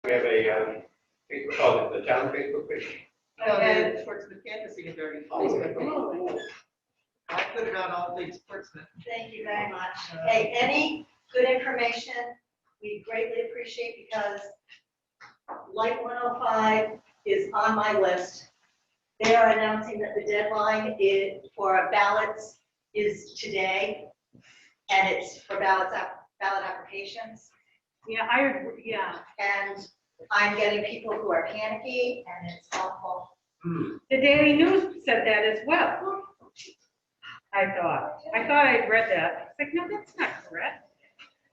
We have a, Facebook, oh, the town Facebook page. No, the Portsmouth Canvassing Authority Facebook page. I put it on all things Portsmouth. Thank you very much. Hey, any good information, we greatly appreciate, because Light 105 is on my list. They are announcing that the deadline for ballots is today, and it's for ballot applications. Yeah, And I'm getting people who are panicky, and it's awful. the Daily News said that as well. I thought I'd read that. It's like, no, that's not correct.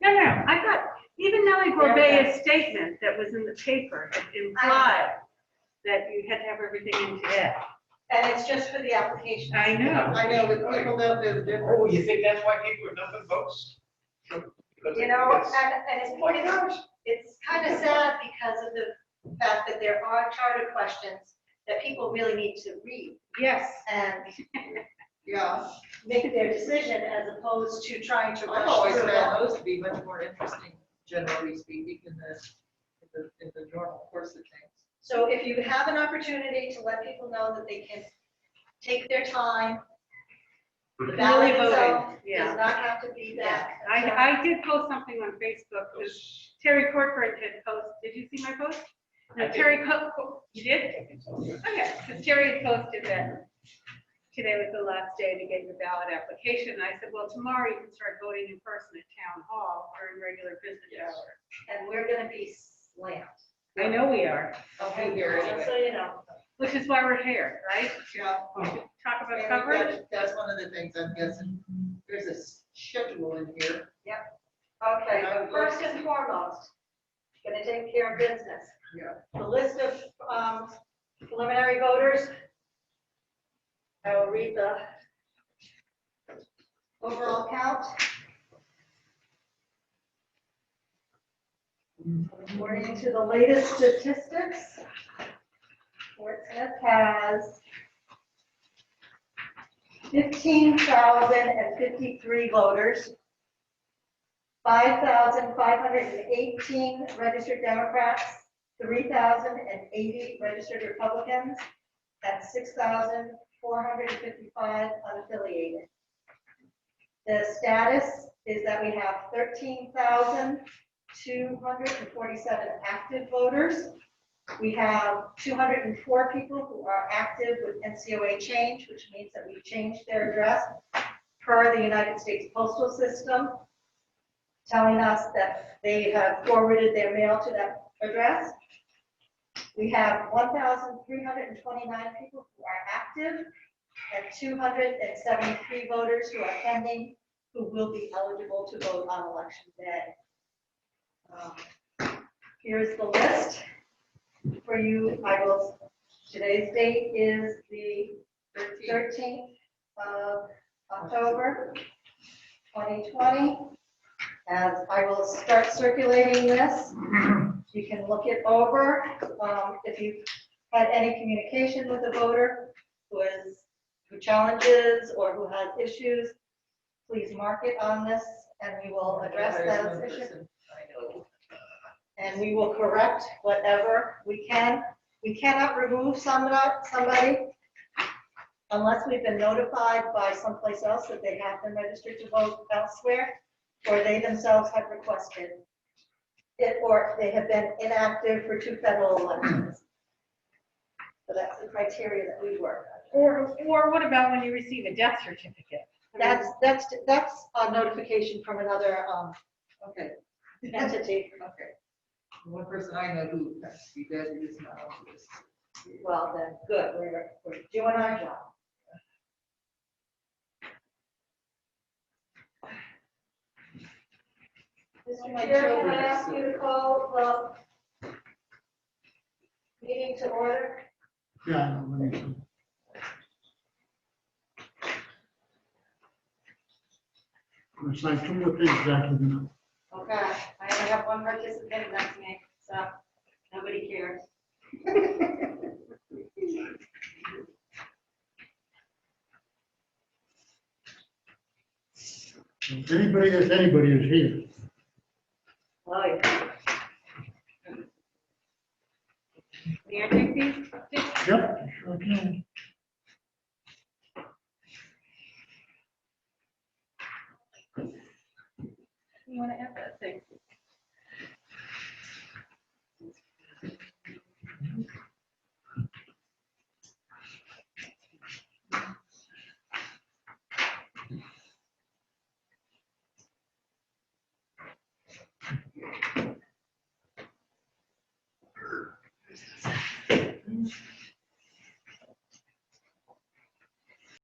No, I thought even Nellie Gorbea's statement that was in the paper implied that you had to have everything in today. And it's just for the application. I know, but people don't know the difference. Oh, you think that's why people are dumping votes? You know, and it's kind of sad because of the fact that there are charter questions that people really need to read yes. and Yeah, make their decision, as opposed to trying to I've rush always through found it. those to be much more interesting, generally speaking, in the normal course of things. So if you have an opportunity to let people know that they can take their time, the ballot Really itself voting, yeah. does not have to be that. I did post something on Facebook because Terry Corcoran had posted. Did you see my post? No, Terry, you did? Okay, because Terry had posted that today was the last day to get your ballot application. And I said, well, tomorrow you can start voting in person at Town Hall during regular business hours. And we're gonna be slammed. I know we are, I'll be here Just anyway. so you know. which is why we're here, right? Yeah. Talk about And coverage. that's one of the things I'm guessing. There's a schedule in here. Okay, but first and foremost, gonna take care of business. Yeah. The list of preliminary voters. I will read the overall count. According to the latest statistics, Portsmouth has 15,053 voters, 5,518 registered Democrats, 3,080 registered Republicans, and 6,455 unaffiliated. The status is that we have 13,247 active voters. We have 204 people who are active with NCOA change, which means that we've changed their address per the United States Postal System, telling us that they have forwarded their mail to that address. We have 1,329 people who are active and 273 voters who are pending, who will be eligible to vote on election day. Here's the list for you. Today's date is the 13th of October, 2020. As I will start circulating this, you can look it over. If you've had any communication with a voter who challenges or who has issues, please mark it on this, and we will address those issues. And we will correct whatever we can. We cannot remove somebody unless we've been notified by someplace else that they have been registered to vote elsewhere, or they themselves have requested it, or they have been inactive for 2 federal elections. So that's the criteria that we work on. Or what about when you receive a death certificate? That's a notification from another Okay. entity. Okay. One person I know who has to be dead is not on this. Well, then, good, we're doing our job. Mr. Chair, can I ask you to call the meeting to order? Yeah, let me see. It's like 2 more things after the. Okay, I only have one participant, that's me, so nobody cares. Anybody that's anybody is here. Oh, yeah. May I take these? Yep, sure can. You want to add this?